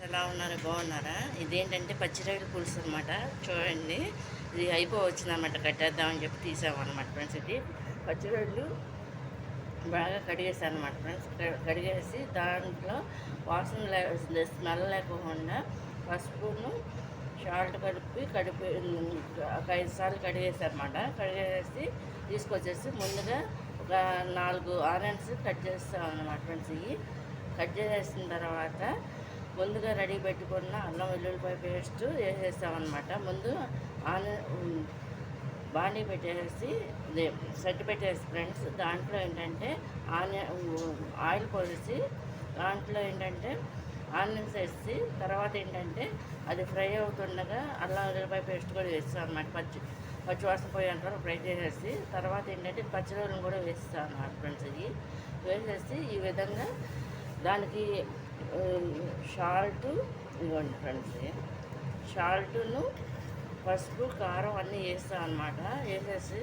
ఎలా ఉన్నారు, బాగున్నారా? ఇదేంటంటే పచ్చిరొయ్యల పులుసు అనమాట. చూడండి, ఇది వచ్చిందన్నమాట. కట్టేద్దామని చెప్పి తీసామన్నమాట ఫ్రెండ్స్. ఇది పచ్చిరొయ్యలు బాగా కడిగేసాను అనమాట ఫ్రెండ్స్. కడిగేసి దాంట్లో వాసన స్మెల్ లేకుండా పసుపును సాల్ట్ కలిపి 5 సార్లు కడిగేసారన్నమాట. కడిగేసి తీసుకొచ్చేసి ముందుగా ఒక 4 ఆనియన్స్ కట్ చేస్తాం అన్నమాట ఫ్రెండ్స్. ఇవి కట్ చేసిన తర్వాత ముందుగా రెడీ పెట్టుకున్న అల్లం వెల్లుల్లిపాయ పేస్ట్ వేసేస్తామన్నమాట. ముందు బాండీ పెట్టేసి సెట్ పెట్టేసి ఫ్రెండ్స్, దాంట్లో ఏంటంటే ఆయిల్ పోసి దాంట్లో ఏంటంటే ఆనియన్స్ వేసి తర్వాత ఏంటంటే అది ఫ్రై అవుతుండగా అల్లం వెల్లుల్లిపాయ పేస్ట్ కూడా వేస్తాం అన్నమాట. పచ్చివాసన పోయేంత వరకు ఫ్రై చేసేసి తర్వాత ఏంటంటే పచ్చిరొయ్యలను కూడా వేస్తాం అన్నమాట ఫ్రెండ్స్. ఇది వేసేసి ఈ విధంగా దానికి సాల్ట్ ఇవ్వండి ఫ్రెండ్స్. సాల్టును పసుపు కారం అన్నీ వేస్తాం అన్నమాట. వేసేసి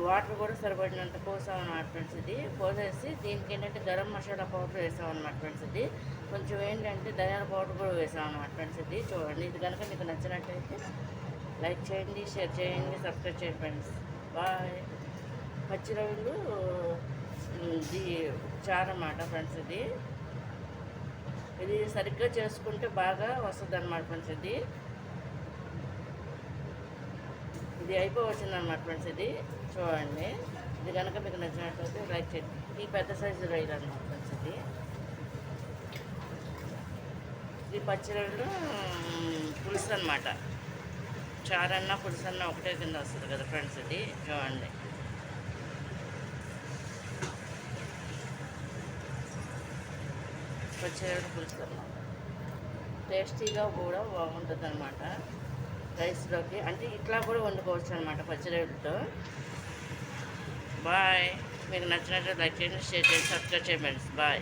వాటర్ కూడా సరిపడినంత పోసాం అన్నమాట ఫ్రెండ్స్. ఇది పోసేసి దీనికి ఏంటంటే గరం మసాలా పౌడర్ వేసాం అన్నమాట ఫ్రెండ్స్. ఇది కొంచెం ఏంటంటే ధనియాల పౌడర్ కూడా వేసాం అన్నమాట ఫ్రెండ్స్. ఇది చూడండి. ఇది కనుక మీకు నచ్చినట్టయితే లైక్ చేయండి, షేర్ చేయండి, సబ్స్క్రైబ్ చేయండి ఫ్రెండ్స్. బాయ్. పచ్చిరొయ్యలు ఇది చారు అన్నమాట ఫ్రెండ్స్. ఇది సరిగ్గా చేసుకుంటే బాగా వస్తుంది అన్నమాట ఫ్రెండ్స్. ఇది అయిపోవచ్చిందన్నమాట ఫ్రెండ్స్. ఇది చూడండి. ఇది కనుక మీకు నచ్చినట్లయితే లైక్ చేయండి. ఈ పెద్ద సైజు రొయ్యలు అన్నమాట ఫ్రెండ్స్. ఇది పచ్చిరొయ్యలు పులుసు అన్నమాట. చారన్నా పులుసన్నా ఒకటే కింద వస్తుంది కదా ఫ్రెండ్స్. ఇది చూడండి. పచ్చిరొయ్యల పులుసు అన్నమాట. టేస్టీగా కూడా బాగుంటుంది అన్నమాట రైస్లోకి. అంటే ఇట్లా కూడా వండుకోవచ్చు అనమాట పచ్చిరొయ్యలతో. బాయ్. మీకు నచ్చినట్టు లైక్ చేయండి, షేర్ చేయండి, సబ్స్క్రైబ్ చేయండి ఫ్రెండ్స్. బాయ్.